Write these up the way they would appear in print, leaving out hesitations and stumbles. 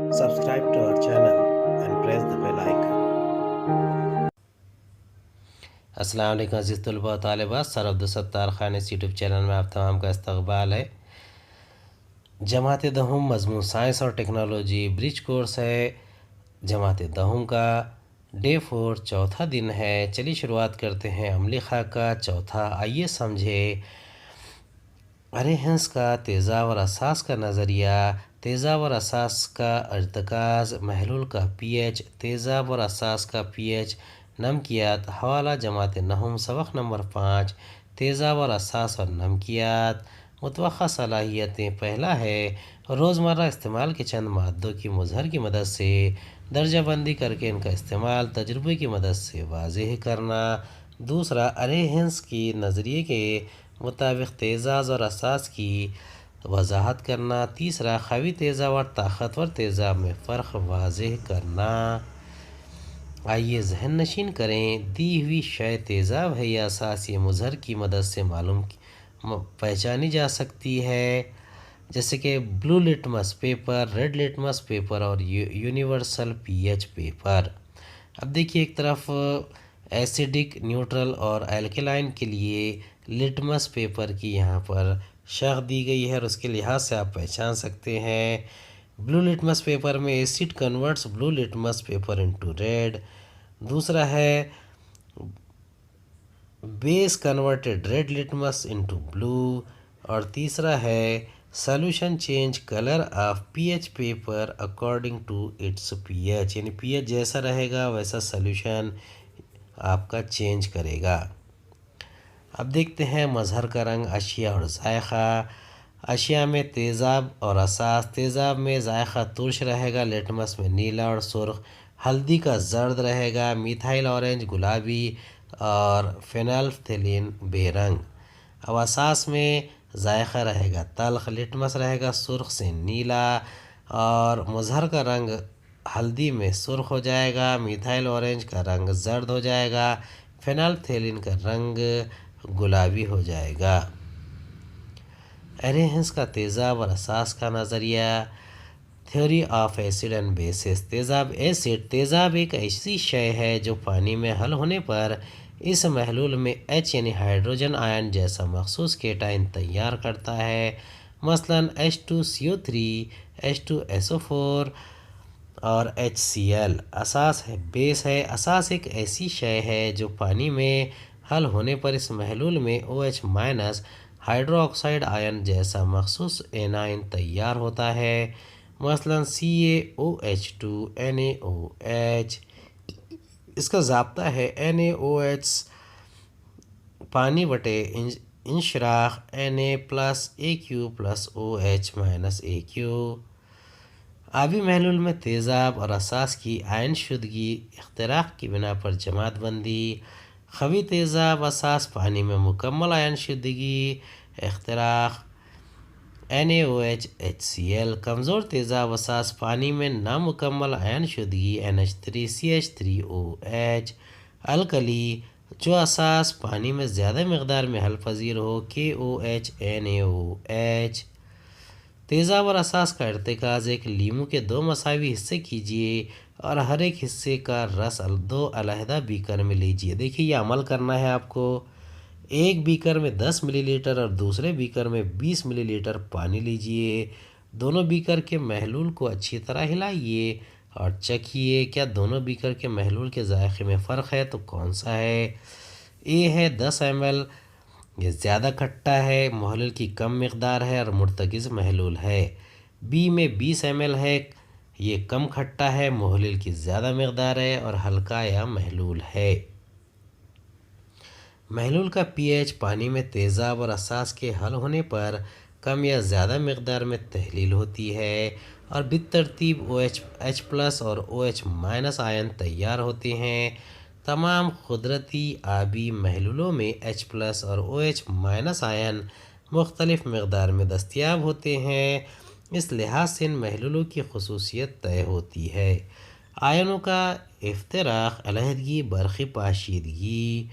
Subscribe to our channel and press the bell icon. السلام علیکم عزیز طلباء و طالبات، سر عبدالستار خان اس یوٹیوب چینل میں آپ تمام کا استقبال ہے۔ جماعت دہم مضمون سائنس اور ٹیکنالوجی برج کورس ہے۔ جماعت دہم کا ڈے 4 چوتھا دن ہے۔ چلیے شروعات کرتے ہیں عملی خاکہ کا چوتھا۔ آئیے سمجھے ارے ہنس کا تیزاب اور اساس کا نظریہ۔ تیزاب اور اساس کا ارتکاز، محلول کا پی ایچ، تیزاب اور اساس کا پی ایچ، نمکیات۔ حوالہ جماعت نہم سبق نمبر 5، تیزاب اور اساس اور نمکیات۔ متوقع صلاحیتیں، پہلا ہے روزمرہ استعمال کے چند مادوں کی مظہر کی مدد سے درجہ بندی کر کے ان کا استعمال تجربے کی مدد سے واضح کرنا۔ دوسرا، ارے ہنس کی نظریے کے مطابق تیزاب اور اساس کی وضاحت کرنا۔ تیسرا، قوی تیزاب اور طاقتور تیزاب میں فرق واضح کرنا۔ آئیے ذہن نشین کریں، دی ہوئی شے تیزاب ہے یا اساس، یہ مظہر کی مدد سے پہچانی جا سکتی ہے، جیسے کہ blue litmus paper, red litmus paper اور یونیورسل پی ایچ پیپر۔ اب دیکھیے ایک طرف ایسیڈک، نیوٹرل اور الکلائن کے لیے لٹمس پیپر کی یہاں پر شرح دی گئی ہے اور اس کے لحاظ سے آپ پہچان سکتے ہیں۔ بلو لٹمس پیپر میں acid converts blue litmus paper into red. دوسرا ہے base converted red litmus into blue. اور تیسرا ہے solution change colour of P H paper according to its P H, یعنی پی ایچ جیسا رہے گا ویسا سولوشن آپ کا چینج کرے گا۔ اب دیکھتے ہیں مظہر کا رنگ، اشیاء اور ذائقہ۔ اشیاء میں تیزاب اور اساس۔ تیزاب میں ذائقہ ترش رہے گا، لٹمس میں نیلا اور سرخ، ہلدی کا زرد رہے گا، میتھائل اورنج گلابی اور فینالفتھلین بے رنگ۔ اب اساس میں ذائقہ رہے گا تلخ، لٹمس رہے گا سرخ سے نیلا اور مظہر کا رنگ ہلدی میں سرخ ہو جائے گا، میتھائل اورنج کا رنگ زرد ہو جائے گا، فینالفتھلین کا رنگ گلابی ہو جائے گا۔ ارے ہنس کا تیزاب اور اساس کا نظریہ، theory of acid and bases. تیزاب ایسڈ، تیزاب ایک ایسی شے ہے جو پانی میں حل ہونے پر اس محلول میں ایچ یعنی ہائیڈروجن آئن جیسا مخصوص کیٹائن تیار کرتا ہے، مثلاً H2CO3، H2SO4 اور HCl۔ اساس ہے، بیس ہے، اساس ایک ایسی شے ہے جو پانی میں حل ہونے پر اس محلول میں OH- ہائیڈرو آکسائڈ آئن جیسا مخصوص اینائن تیار ہوتا ہے، مثلاً CaOH2 NaOH۔ اس کا ضابطہ ہے NaOH پانی بٹے انشراح Na+AQ+OH-AQ۔ آبی محلول میں تیزاب اور اساس کی آئن شدگی اختراق کی بنا پر جماعت بندی۔ قوی تیزاب اساس پانی میں مکمل آئن شدگی اختراق NaOH HCl۔ کمزور تیزاب اساس پانی میں نامکمل آئن شدگی NH3CH3OH۔ الکلی جو اساس پانی میں زیادہ مقدار میں حل پذیر ہو KOH NaOH۔ تیزاب اور اساس کا ارتکاز، ایک لیمو کے 2 مساوی حصے کیجیے اور ہر ایک حصے کا رس 2 علیحدہ بیکر میں لیجیے۔ دیکھیے یہ عمل کرنا ہے آپ کو، ایک بیکر میں 10 ملی لیٹر اور دوسرے بیکر میں 20 ملی لیٹر پانی لیجیے۔ دونوں بیکر کے محلول کو اچھی طرح ہلائیے اور چکھیے کیا دونوں بیکر کے محلول کے ذائقے میں فرق ہے تو کون سا ہے۔ اے ہے 10 ml، یہ زیادہ کھٹا ہے، محلول کی کم مقدار ہے اور مرتکز محلول ہے۔ بی میں 20 ml ہے، یہ کم کھٹا ہے، محلول کی زیادہ مقدار ہے اور ہلکا یا محلول ہے۔ محلول کا پی ایچ پانی میں تیزاب اور اساس کے حل ہونے پر کم یا زیادہ مقدار میں تحلیل ہوتی ہے اور بالترتیب OH+ اور OH- آئن تیار ہوتے ہیں۔ تمام قدرتی آبی محلولوں میں H+ اور OH- آئن مختلف مقدار میں دستیاب ہوتے ہیں، اس لحاظ سے ان محلولوں کی خصوصیت طے ہوتی ہے۔ آئنوں کا افتراق، علیحدگی، برقی پاشیدگی۔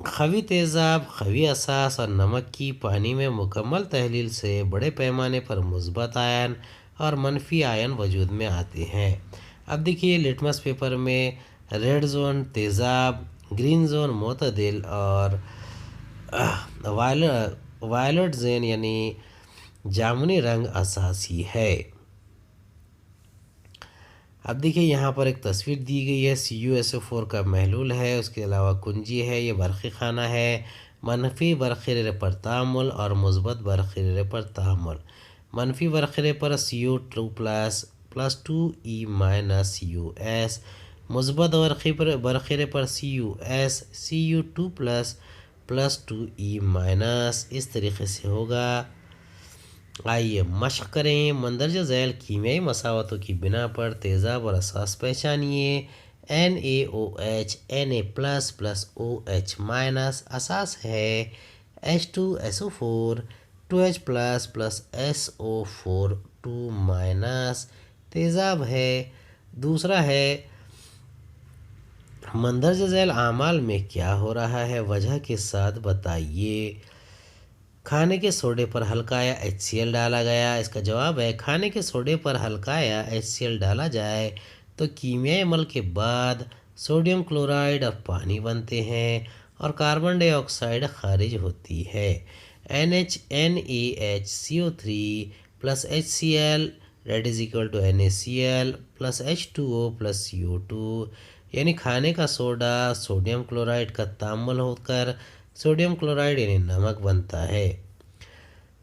قوی تیزاب، قوی اساس اور نمک کی پانی میں مکمل تحلیل سے بڑے پیمانے پر مثبت آئن اور منفی آئن وجود میں آتے ہیں۔ اب دیکھیے لٹمس پیپر میں ریڈ زون تیزاب، گرین زون معتدل اور وائلٹ زون یعنی جامنی رنگ اساسی ہے۔ اب دیکھیے یہاں پر ایک تصویر دی گئی ہے، CuSO4 کا محلول ہے، اس کے علاوہ کنجی ہے، یہ برقی خانہ ہے، منفی برقی رے پر تعامل اور مثبت برقی رے پر تعامل۔ منفی برقی رے پر CO2 plus 2E minus CuS، مثبت برقی رے پر CuS Cu2 plus 2E minus, اس طریقے سے ہوگا۔ آئیے مشق کریں۔ مندرجہ ذیل کیمیائی مساواتوں کی بنا پر تیزاب اور اساس پہچانیے۔ NaOH Na plus OH minus, اساس ہے H2SO4 2H plus SO4 2 minus, تیزاب ہے۔ دوسرا ہے مندرجہ ذیل اعمال میں کیا ہو رہا ہے، وجہ کے ساتھ بتائیے۔ کھانے کے سوڈے پر ہلکا یا HCl ڈالا گیا، اس کا جواب ہے کھانے کے سوڈے پر ہلکا یا HCl ڈالا جائے تو کیمیائی عمل کے بعد سوڈیم کلورائڈ اور پانی بنتے ہیں اور کاربن ڈائی آکسائڈ خارج ہوتی ہے۔ NaHCO3 plus HCl NaCl plus H2O plus CO2، یعنی کھانے کا سوڈا سوڈیم کلورائڈ کا تعامل ہو کر سوڈیم کلورائڈ یعنی نمک بنتا ہے۔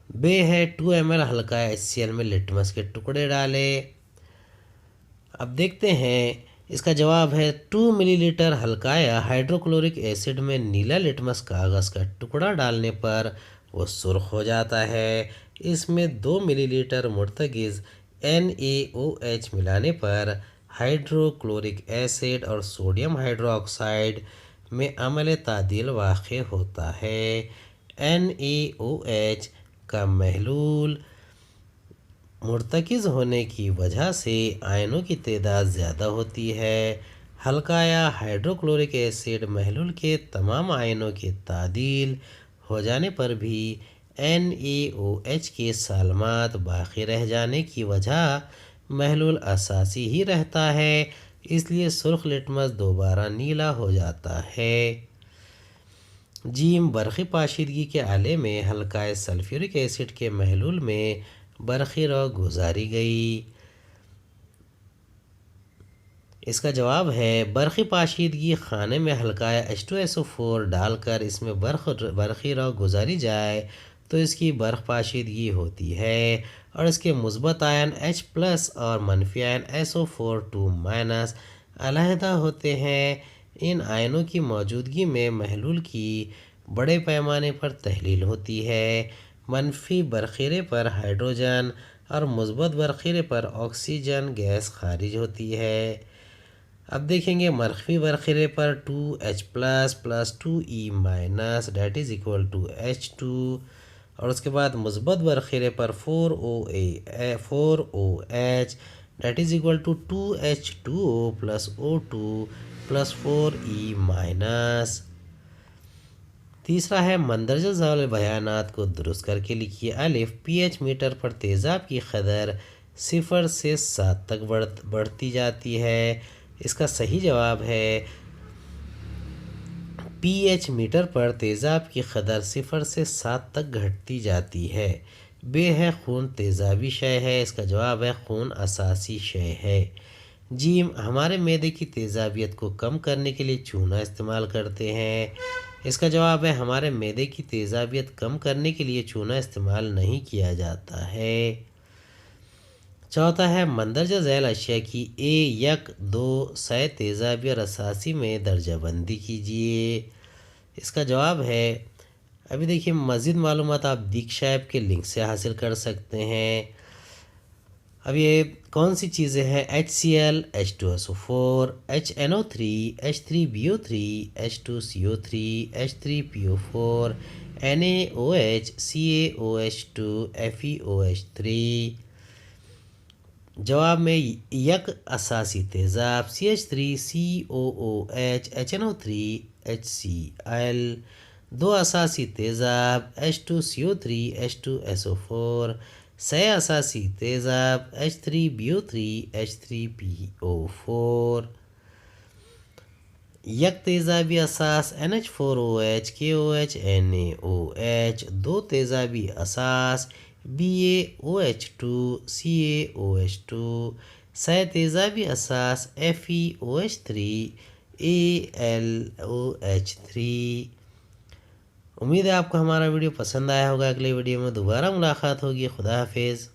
بے ہے 2 ml ہلکا HCl میں لٹمس کے ٹکڑے ڈالے۔ اب دیکھتے ہیں اس کا جواب ہے 2 ملی لیٹر ہلکا یا ہائیڈروکلورک ایسڈ میں نیلا لٹمس کاغذ کا ٹکڑا ڈالنے پر وہ سرخ ہو جاتا ہے۔ اس میں 2 ملی لیٹر مرتکز NaOH ملانے پر ہائیڈروکلورک ایسڈ اور سوڈیم ہائیڈرو آکسائڈ میں عمل تعدیل واقع ہوتا ہے۔ NaOH کا محلول مرتکز ہونے کی وجہ سے آئنوں کی تعداد زیادہ ہوتی ہے۔ ہلکا یا ہائیڈروکلورک ایسڈ محلول کے تمام آئنوں کے تعدیل ہو جانے پر بھی NaOH کے سالمات باقی رہ جانے کی وجہ محلول اساسی ہی رہتا ہے، اس لیے سرخ لٹمس دوبارہ نیلا ہو جاتا ہے۔ جیم برقی پاشیدگی کے آلے میں ہلکا سلفیورک ایسڈ کے محلول میں برقی رو گزاری گئی، اس کا جواب ہے برقی پاشیدگی خانے میں ہلکا H2SO4 ڈال کر اس میں برقی رو گزاری جائے تو اس کی برق پاشیدگی ہوتی ہے اور اس کے مثبت آئن H پلس اور منفی آئن SO4 2 مائنس علیحدہ ہوتے ہیں۔ ان آئنوں کی موجودگی میں محلول کی بڑے پیمانے پر تحلیل ہوتی ہے۔ منفی برقیرے پر ہائیڈروجن اور مثبت برقیرے پر آکسیجن گیس خارج ہوتی ہے۔ اب دیکھیں گے منفی برقیرے پر 2H plus 2E minus H2 اور اس کے بعد مثبت برقیرے پر 4OH 2H2O plus O2 plus 4E minus. تیسرا ہے مندرجہ ذیل بیانات کو درست کر کے لکھیے۔ الف pH میٹر پر تیزاب کی قدر 0 سے 7 تک بڑھتی جاتی ہے، اس کا صحیح جواب ہے pH میٹر پر تیزاب کی قدر 0 سے 7 تک گھٹتی جاتی ہے۔ بے ہے خون تیزابی شے ہے، اس کا جواب ہے خون اساسی شے ہے۔ جیم ہمارے معدے کی تیزابیت کو کم کرنے کے لیے چونا استعمال کرتے ہیں، اس کا جواب ہے ہمارے معدے کی تیزابیت کم کرنے کے لیے چونا استعمال نہیں کیا جاتا ہے۔ چوتھا ہے مندرجہ ذیل اشیاء کی A1 2 سہ تیزابی اور اساسی میں درجہ بندی کیجیے، اس کا جواب ہے ابھی دیکھیے مزید معلومات آپ دیکشا ایپ کے لنک سے حاصل کر سکتے ہیں۔ اب یہ کون سی چیزیں ہیں؟ HCl H2SO4 HNO3 H3BO3 H2CO3 H3PO4 NaOH CaOH2 FeOH3۔ جواب میں یک اساسی تیزاب CH3 COOH HNO3 HCl، دو اساسی تیزاب H2CO3 H2SO4 سے اساسی تیزاب H3BO3H3PO4 یک تیزابی اساس NH4OH KOH NaOH دو تیزابی اساس BaOH2 CaOH2 سے تیزابی اساس FeOH3 AlOH3 امید ہے آپ کو ہمارا ویڈیو پسند آیا ہوگا. اگلے ویڈیو میں دوبارہ ملاقات ہوگی. خدا حافظ.